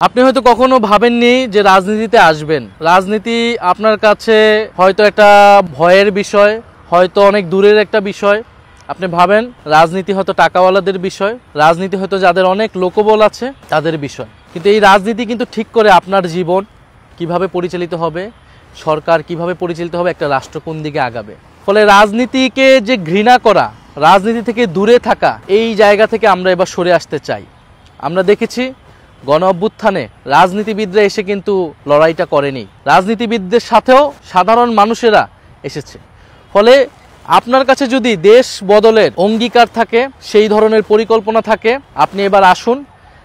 আপনি হয়তো কখনো ভাবেননি যে রাজনীতিতে আসবেন। রাজনীতি আপনার কাছে হয়তো একটা ভয়ের বিষয়, হয়তো অনেক দূরের একটা বিষয়। আপনি ভাবেন রাজনীতি হয়তো টাকাওয়ালাদের বিষয়, রাজনীতি হয়তো যাদের অনেক লোকবল আছে তাদের বিষয়। কিন্তু এই রাজনীতি কিন্তু ঠিক করে আপনার জীবন কিভাবে পরিচালিত হবে, সরকার কিভাবে পরিচালিত হবে, একটা রাষ্ট্র কোন দিকে আগাবে। ফলে রাজনীতিকে যে ঘৃণা করা, রাজনীতি থেকে দূরে থাকা, এই জায়গা থেকে আমরা এবার সরে আসতে চাই। আমরা দেখেছি গণ অভ্যুত্থানে রাজনীতিবিদরা এসে কিন্তু লড়াইটা করেনি, রাজনীতিবিদদের সাথেও সাধারণ মানুষেরা এসেছে। ফলে আপনার কাছে যদি দেশ বদলের অঙ্গীকার থাকে, সেই ধরনের পরিকল্পনা থাকে, আপনি এবার আসুন,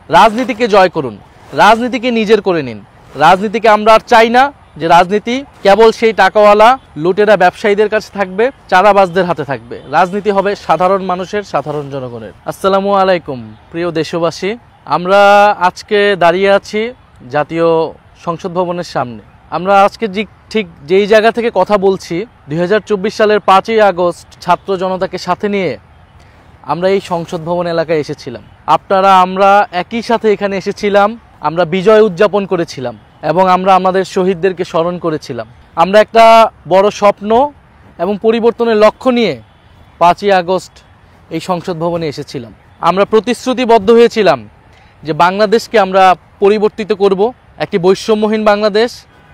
রাজনীতিকে জয় করুন, রাজনীতিকে নিজের করে নিন। রাজনীতিকে আমরা আর চাই না যে রাজনীতি কেবল সেই টাকাওয়ালা লুটেরা ব্যবসায়ীদের কাছে থাকবে, চাঁদাবাজদের হাতে থাকবে। রাজনীতি হবে সাধারণ মানুষের, সাধারণ জনগণের। আসসালামু আলাইকুম প্রিয় দেশবাসী, আমরা আজকে দাঁড়িয়ে আছি জাতীয় সংসদ ভবনের সামনে। আমরা আজকে ঠিক যেই জায়গা থেকে কথা বলছি, 2024 সালের 5ই আগস্ট ছাত্র জনতাকে সাথে নিয়ে আমরা এই সংসদ ভবন এলাকায় এসেছিলাম। আপনারা আমরা একই সাথে এখানে এসেছিলাম, আমরা বিজয় উদযাপন করেছিলাম এবং আমরা আমাদের শহীদদেরকে স্মরণ করেছিলাম। আমরা একটা বড় স্বপ্ন এবং পরিবর্তনের লক্ষ্য নিয়ে 5ই আগস্ট এই সংসদ ভবনে এসেছিলাম। আমরা প্রতিশ্রুতিবদ্ধ হয়েছিলাম যে বাংলাদেশকে আমরা পরিবর্তিত করব, একটি বৈষম্যহীন বাংলাদেশ,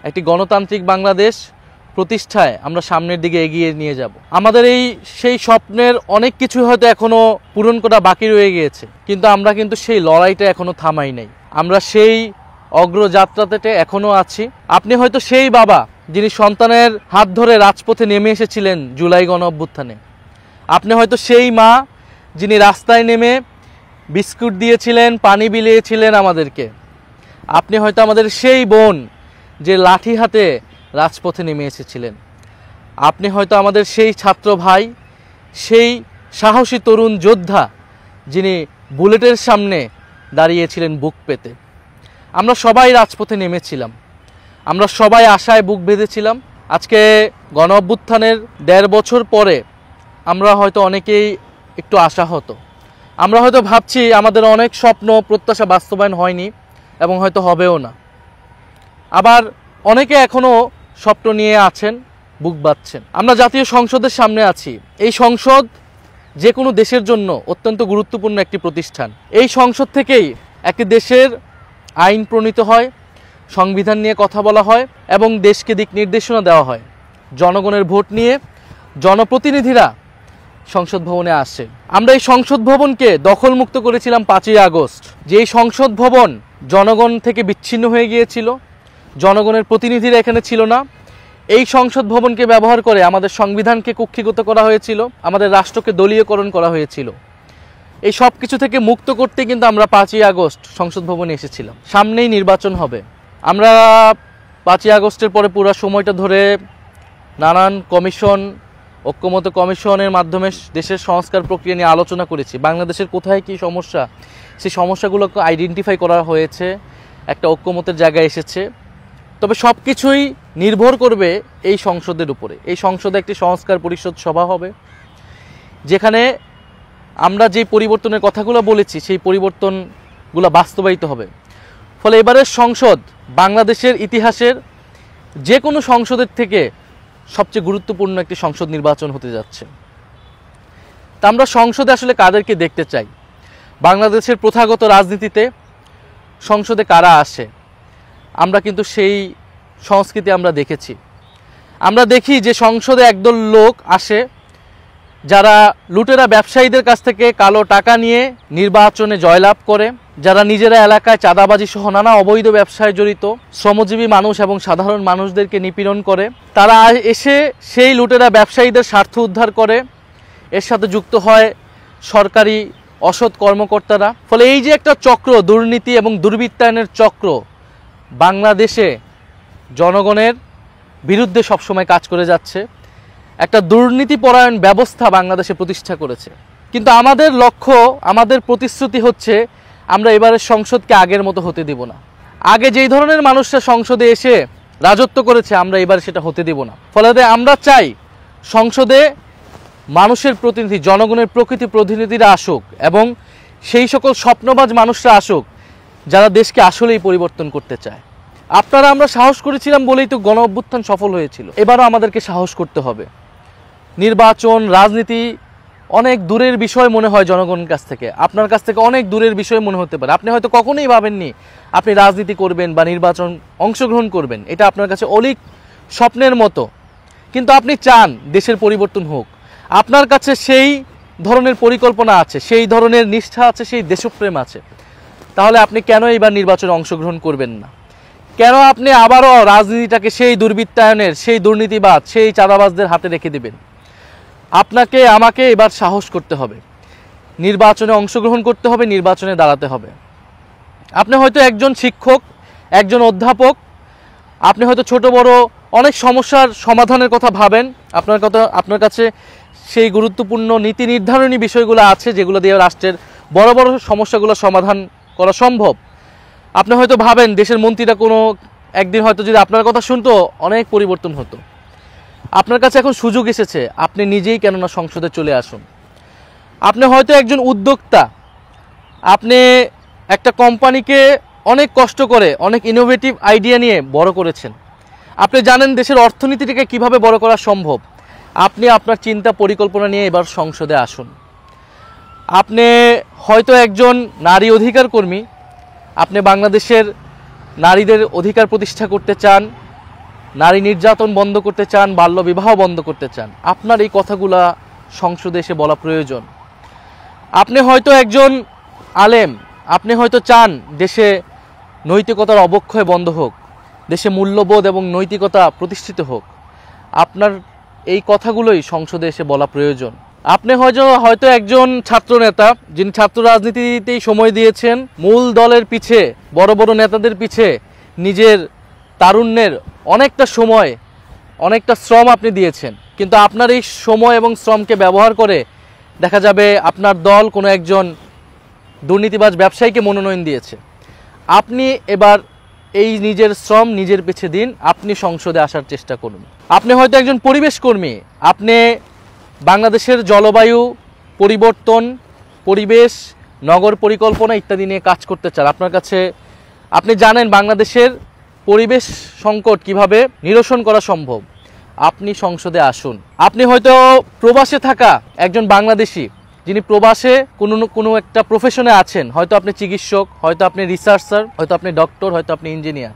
একটি গণতান্ত্রিক বাংলাদেশ প্রতিষ্ঠায় আমরা সামনের দিকে এগিয়ে নিয়ে যাব। আমাদের সেই স্বপ্নের অনেক কিছু হয়তো এখনো পূরণ করা বাকি রয়ে গিয়েছে, কিন্তু আমরা সেই লড়াইটা এখনো থামাই নাই। আমরা সেই অগ্রযাত্রাতে এখনো আছি। আপনি হয়তো সেই বাবা যিনি সন্তানের হাত ধরে রাজপথে নেমে এসেছিলেন জুলাই গণ অভ্যুত্থানে। আপনি হয়তো সেই মা যিনি রাস্তায় নেমে বিস্কুট দিয়েছিলেন, পানি বিলিয়েছিলেন আমাদেরকে। আপনি হয়তো আমাদের সেই বোন যে লাঠি হাতে রাজপথে নেমে এসেছিলেন। আপনি হয়তো আমাদের সেই ছাত্র ভাই, সেই সাহসী তরুণ যোদ্ধা যিনি বুলেটের সামনে দাঁড়িয়েছিলেন বুক পেতে। আমরা সবাই রাজপথে নেমেছিলাম, আমরা সবাই আশায় বুক বেঁধেছিলাম। আজকে গণ অভ্যুত্থানের 1.5 বছর পরে আমরা হয়তো অনেকেই একটু আশাহত। আমরা হয়তো ভাবছি আমাদের অনেক স্বপ্ন প্রত্যাশা বাস্তবায়ন হয়নি এবং হয়তো হবেও না। আবার অনেকে এখনও স্বপ্ন নিয়ে আছেন, বুক বাঁধছেন। আমরা জাতীয় সংসদের সামনে আছি। এই সংসদ যে কোনো দেশের জন্য অত্যন্ত গুরুত্বপূর্ণ একটি প্রতিষ্ঠান। এই সংসদ থেকেই একটি দেশের আইন প্রণীত হয়, সংবিধান নিয়ে কথা বলা হয় এবং দেশকে দিক নির্দেশনা দেওয়া হয়। জনগণের ভোট নিয়ে জনপ্রতিনিধিরা সংসদ ভবনে আসে। আমরা এই সংসদ ভবনকে দখলমুক্ত করেছিলাম 5ই আগস্ট। যে এই সংসদ ভবন জনগণ থেকে বিচ্ছিন্ন হয়ে গিয়েছিল, জনগণের প্রতিনিধিরা এখানে ছিল না। এই সংসদ ভবনকে ব্যবহার করে আমাদের সংবিধানকে কক্ষিগত করা হয়েছিল, আমাদের রাষ্ট্রকে দলীয়করণ করা হয়েছিল। এই সব কিছু থেকে মুক্ত করতে কিন্তু আমরা 5ই আগস্ট সংসদ ভবনে এসেছিলাম। সামনেই নির্বাচন হবে। আমরা 5ই আগস্টের পরে পুরো সময়টা ধরে নানান কমিশন, ঐক্যমত কমিশনের মাধ্যমে দেশের সংস্কার প্রক্রিয়া নিয়ে আলোচনা করেছি। বাংলাদেশের কোথায় কী সমস্যা, সেই সমস্যাগুলোকে আইডেন্টিফাই করা হয়েছে, একটা ঐক্যমতের জায়গায় এসেছে। তবে সব কিছুই নির্ভর করবে এই সংসদের উপরে। এই সংসদে একটি সংস্কার পরিষদ সভা হবে, যেখানে আমরা যে পরিবর্তনের কথাগুলো বলেছি সেই পরিবর্তনগুলো বাস্তবায়িত হবে। ফলে এবারের সংসদ বাংলাদেশের ইতিহাসের যে কোনো সংসদের থেকে সবচেয়ে গুরুত্বপূর্ণ একটি সংসদ নির্বাচন হতে যাচ্ছে। তা আমরা সংসদে আসলে কাদেরকে দেখতে চাই? বাংলাদেশের প্রথাগত রাজনীতিতে সংসদে কারা আসে, আমরা কিন্তু সেই সংস্কৃতি আমরা দেখেছি। আমরা দেখি যে সংসদে একদল লোক আসে যারা লুটেরা ব্যবসায়ীদের কাছ থেকে কালো টাকা নিয়ে নির্বাচনে জয়লাভ করে, যারা নিজেরা এলাকায় চাঁদাবাজি সহ নানা অবৈধ ব্যবসায় জড়িত, শ্রমজীবী মানুষ এবং সাধারণ মানুষদেরকে নিপীড়ন করে। তারা এসে সেই লুটেরা ব্যবসায়ীদের স্বার্থ উদ্ধার করে, এর সাথে যুক্ত হয় সরকারি অসৎ কর্মকর্তারা। ফলে এই যে একটা চক্র, দুর্নীতি এবং দুর্বৃত্তায়নের চক্র বাংলাদেশে জনগণের বিরুদ্ধে সবসময় কাজ করে যাচ্ছে, একটা দুর্নীতিপরায়ণ ব্যবস্থা বাংলাদেশে প্রতিষ্ঠা করেছে। কিন্তু আমাদের লক্ষ্য, আমাদের প্রতিশ্রুতি হচ্ছে আমরা এবারের সংসদকে আগের মতো হতে দিব না। আগে যেই ধরনের মানুষরা সংসদে এসে রাজত্ব করেছে আমরা এবার সেটা হতে দিব না। ফলে আমরা চাই সংসদে মানুষের প্রতিনিধি, জনগণের প্রকৃতি প্রতিনিধিরা আসুক এবং সেই সকল স্বপ্নবাজ মানুষরা আসুক যারা দেশকে আসলেই পরিবর্তন করতে চায়। আপনারা আমরা সাহস করেছিলাম বলেই তো গণ অভ্যুত্থান সফল হয়েছিল। এবারও আমাদেরকে সাহস করতে হবে। নির্বাচন, রাজনীতি অনেক দূরের বিষয় মনে হয় জনগণের কাছ থেকে, আপনার কাছ থেকে অনেক দূরের বিষয় মনে হতে পারে। আপনি হয়তো কখনোই ভাবেননি আপনি রাজনীতি করবেন বা নির্বাচন অংশগ্রহণ করবেন, এটা আপনার কাছে অলিক স্বপ্নের মতো। কিন্তু আপনি চান দেশের পরিবর্তন হোক, আপনার কাছে সেই ধরনের পরিকল্পনা আছে, সেই ধরনের নিষ্ঠা আছে, সেই দেশপ্রেম আছে। তাহলে আপনি কেন এবার নির্বাচনে অংশগ্রহণ করবেন না? কেন আপনি আবারও রাজনীতিটাকে সেই দুর্বৃত্তায়নের, সেই দুর্নীতিবাদ, সেই চাঁদাবাজদের হাতে রেখে দেবেন? আপনাকে আমাকে এবার সাহস করতে হবে, নির্বাচনে অংশগ্রহণ করতে হবে, নির্বাচনে দাঁড়াতে হবে। আপনি হয়তো একজন শিক্ষক, একজন অধ্যাপক, আপনি হয়তো ছোট বড় অনেক সমস্যার সমাধানের কথা ভাবেন, আপনার কাছে সেই গুরুত্বপূর্ণ নীতি নির্ধারণী বিষয়গুলো আছে যেগুলো দিয়ে রাষ্ট্রের বড় বড় সমস্যাগুলো সমাধান করা সম্ভব। আপনি হয়তো ভাবেন দেশের মন্ত্রীরা কোনো একদিন হয়তো যদি আপনার কথা শুনতো অনেক পরিবর্তন হতো। আপনার কাছে এখন সুযোগ এসেছে, আপনি নিজেই কেননা সংসদে চলে আসুন। আপনি হয়তো একজন উদ্যোক্তা, আপনি একটা কোম্পানিকে অনেক কষ্ট করে অনেক ইনোভেটিভ আইডিয়া নিয়ে বড় করেছেন। আপনি জানেন দেশের অর্থনীতিটাকে কিভাবে বড় করা সম্ভব। আপনি আপনার চিন্তা পরিকল্পনা নিয়ে এবার সংসদে আসুন। আপনি হয়তো একজন নারী অধিকার কর্মী, আপনি বাংলাদেশের নারীদের অধিকার প্রতিষ্ঠা করতে চান, নারী নির্যাতন বন্ধ করতে চান, বাল্যবিবাহ বন্ধ করতে চান। আপনার এই কথাগুলা সংসদে এসে বলা প্রয়োজন। আপনি হয়তো একজন আলেম, আপনি হয়তো চান দেশে নৈতিকতার অবক্ষয় বন্ধ হোক, দেশে মূল্যবোধ এবং নৈতিকতা প্রতিষ্ঠিত হোক। আপনার এই কথাগুলোই সংসদে এসে বলা প্রয়োজন। আপনি হয়তো একজন ছাত্র নেতা, যিনি ছাত্র রাজনীতিতেই সময় দিয়েছেন, মূল দলের পিছে, বড় বড় নেতাদের পিছে নিজের তারুণ্যের অনেকটা সময়, অনেকটা শ্রম আপনি দিয়েছেন। কিন্তু আপনার এই সময় এবং শ্রমকে ব্যবহার করে দেখা যাবে আপনার দল কোনো একজন দুর্নীতিবাজ ব্যবসায়ীকে মনোনয়ন দিয়েছে। আপনি এবার এই নিজের শ্রম নিজের পিছে দিন, আপনি সংসদে আসার চেষ্টা করুন। আপনি হয়তো একজন পরিবেশ কর্মী, আপনি বাংলাদেশের জলবায়ু পরিবর্তন, পরিবেশ, নগর পরিকল্পনা ইত্যাদি নিয়ে কাজ করতে চান। আপনার কাছে, আপনি জানেন বাংলাদেশের পরিবেশ সংকট কিভাবে নিরসন করা সম্ভব। আপনি সংসদে আসুন। আপনি হয়তো প্রবাসে থাকা একজন বাংলাদেশি, যিনি প্রবাসে কোনো একটা প্রফেশনে আছেন, হয়তো আপনি চিকিৎসক, হয়তো আপনি রিসার্চার, হয়তো আপনি ডক্টর, হয়তো আপনি ইঞ্জিনিয়ার।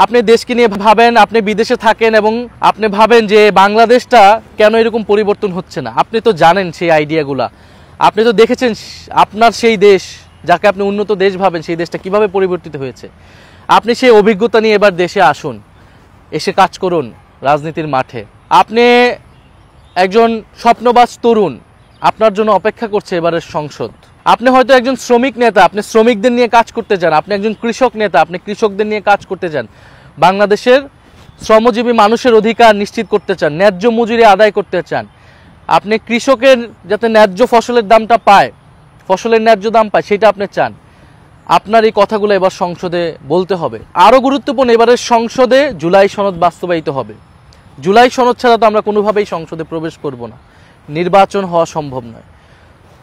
আপনি দেশকে নিয়ে ভাবেন, আপনি বিদেশে থাকেন এবং আপনি ভাবেন যে বাংলাদেশটা কেন এরকম পরিবর্তন হচ্ছে না। আপনি তো জানেন সেই আইডিয়াগুলা, আপনি তো দেখেছেন আপনার সেই দেশ, যাকে আপনি উন্নত দেশ ভাবেন, সেই দেশটা কিভাবে পরিবর্তিত হয়েছে। আপনি সেই অভিজ্ঞতা নিয়ে এবার দেশে আসুন, এসে কাজ করুন রাজনীতির মাঠে। আপনি একজন স্বপ্নবাজ তরুণ, আপনার জন্য অপেক্ষা করছে এবারের সংসদ। আপনি হয়তো একজন শ্রমিক নেতা, আপনি শ্রমিকদের নিয়ে কাজ করতে চান। আপনি একজন কৃষক নেতা, আপনি কৃষকদের নিয়ে কাজ করতে চান। বাংলাদেশের শ্রমজীবী মানুষের অধিকার নিশ্চিত করতে চান, ন্যায্য মজুরি আদায় করতে চান। আপনি কৃষকের যাতে ন্যায্য ফসলের দামটা পায়, ফসলের ন্যায্য দাম পায়, সেটা আপনি চান। আপনার এই কথাগুলো এবার সংসদে বলতে হবে। আরও গুরুত্বপূর্ণ, এবারের সংসদে জুলাই সনদ বাস্তবায়িত হবে। জুলাই সনদ ছাড়া তো আমরা কোনোভাবেই সংসদে প্রবেশ করব না, নির্বাচন হওয়া সম্ভব নয়।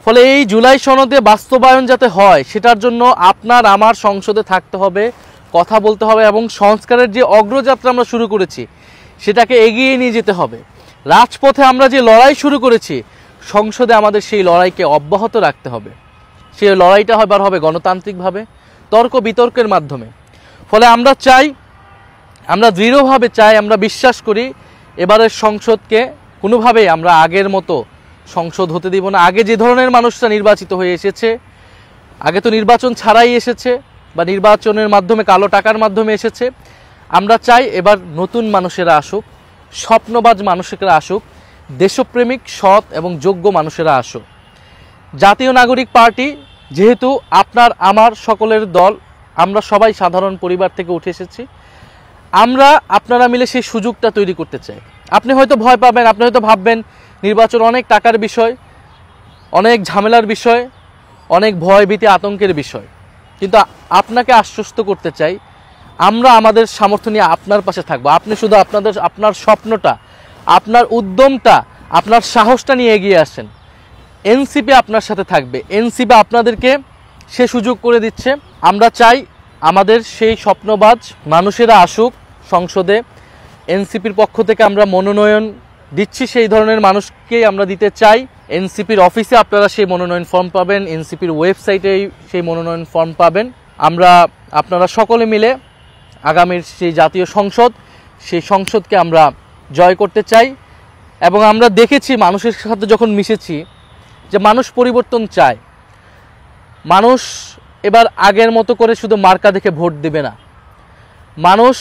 ফলে এই জুলাই সনদে বাস্তবায়ন যাতে হয়, সেটার জন্য আপনার আমার সংসদে থাকতে হবে, কথা বলতে হবে এবং সংস্কারের যে অগ্রযাত্রা আমরা শুরু করেছি সেটাকে এগিয়ে নিয়ে যেতে হবে। রাজপথে আমরা যে লড়াই শুরু করেছি, সংসদে আমাদের সেই লড়াইকে অব্যাহত রাখতে হবে। সেই লড়াইটা হবে গণতান্ত্রিকভাবে, তর্ক বিতর্কের মাধ্যমে। ফলে আমরা চাই, আমরা দৃঢ়ভাবে চাই, আমরা বিশ্বাস করি এবারের সংসদকে কোনোভাবেই আমরা আগের মতো সংসদ হতে দিব না। আগে যে ধরনের মানুষরা নির্বাচিত হয়ে এসেছে, আগে তো নির্বাচন ছাড়াই এসেছে বা নির্বাচনের মাধ্যমে, কালো টাকার মাধ্যমে এসেছে। আমরা চাই এবার নতুন মানুষেরা আসুক, স্বপ্নবাজ মানুষেরা আসুক, দেশপ্রেমিক, সৎ এবং যোগ্য মানুষেরা আসুক। জাতীয় নাগরিক পার্টি যেহেতু আপনার আমার সকলের দল, আমরা সবাই সাধারণ পরিবার থেকে উঠে এসেছি, আমরা আপনারা মিলে সেই সুযোগটা তৈরি করতে চাই। আপনি হয়তো ভয় পাবেন, আপনি হয়তো ভাববেন নির্বাচন অনেক টাকার বিষয়, অনেক ঝামেলার বিষয়, অনেক ভয় ভীতি আতঙ্কের বিষয়। কিন্তু আপনাকে আশ্বস্ত করতে চাই, আমরা আমাদের সামর্থ্য নিয়ে আপনার পাশে থাকবো। আপনি শুধু আপনার স্বপ্নটা, আপনার উদ্যমটা, আপনার সাহসটা নিয়ে এগিয়ে আসেন। এনসিপি আপনার সাথে থাকবে, এনসিপি আপনাদেরকে সে সুযোগ করে দিচ্ছে। আমরা চাই আমাদের সেই স্বপ্নবাজ মানুষেরা আসুক সংসদে। এনসিপির পক্ষ থেকে আমরা মনোনয়ন দিচ্ছি, সেই ধরনের মানুষকেই আমরা দিতে চাই। এনসিপির অফিসে আপনারা সেই মনোনয়ন ফর্ম পাবেন, এনসিপির ওয়েবসাইটেই সেই মনোনয়ন ফর্ম পাবেন। আপনারা সকলে মিলে আগামীর সেই জাতীয় সংসদ, সেই সংসদকে আমরা জয় করতে চাই। এবং আমরা দেখেছি মানুষের সাথে যখন মিশেছি যে মানুষ পরিবর্তন চায়। মানুষ এবার আগের মতো করে শুধু মার্কা দেখে ভোট দেবে না, মানুষ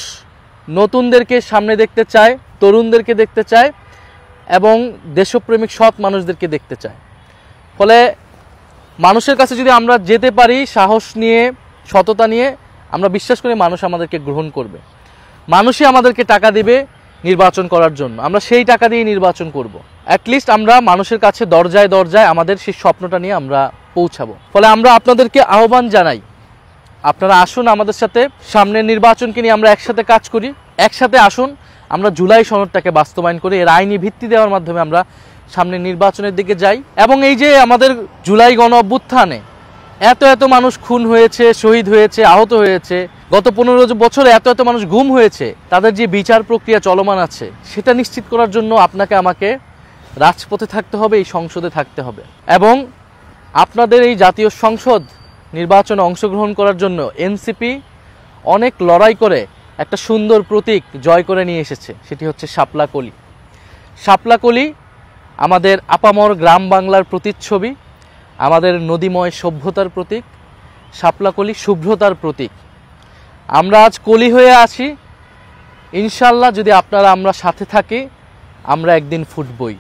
নতুনদেরকে সামনে দেখতে চায়, তরুণদেরকে দেখতে চায় এবং দেশপ্রেমিক সৎ মানুষদেরকে দেখতে চায়। ফলে মানুষের কাছে যদি আমরা যেতে পারি সাহস নিয়ে, সততা নিয়ে, আমরা বিশ্বাস করি মানুষ আমাদেরকে গ্রহণ করবে। মানুষই আমাদেরকে টাকা দিবে নির্বাচন করার জন্য, আমরা সেই টাকা দিয়ে নির্বাচন করব। অ্যাটলিস্ট আমরা মানুষের কাছে দরজায় দরজায় আমাদের সেই স্বপ্নটা নিয়ে আমরা পৌঁছাবো। ফলে আমরা আপনাদেরকে আহ্বান জানাই, আপনারা আসুন আমাদের সাথে, সামনের নির্বাচনকে নিয়ে আমরা একসাথে কাজ করি। একসাথে আসুন, আমরা জুলাই সনদটাকে বাস্তবায়ন করি, এর আইনি ভিত্তি দেওয়ার মাধ্যমে আমরা সামনের নির্বাচনের দিকে যাই। এবং এই যে আমাদের জুলাই গণ অভ্যুত্থানে এত মানুষ খুন হয়েছে, শহীদ হয়েছে, আহত হয়েছে, গত 15 বছরে এত মানুষ গুম হয়েছে, তাদের যে বিচার প্রক্রিয়া চলমান আছে সেটা নিশ্চিত করার জন্য আপনাকে আমাকে রাজপথে থাকতে হবে, এই সংসদে থাকতে হবে। এবং আপনাদের এই জাতীয় সংসদ নির্বাচনে অংশগ্রহণ করার জন্য এনসিপি অনেক লড়াই করে একটা সুন্দর প্রতীক জয় করে নিয়ে এসেছে, সেটি হচ্ছে শাপলা কলি। শাপলা কলি আমাদের আপামর গ্রাম বাংলার প্রতিচ্ছবি, আমাদের নদীময় সভ্যতার প্রতীক। শাপলা কলি শুভ্রতার প্রতীক। আমরা আজ কলি হয়ে আছি, ইনশাল্লাহ যদি আপনারা আমরা সাথে থাকি, আমরা একদিন ফুটবই।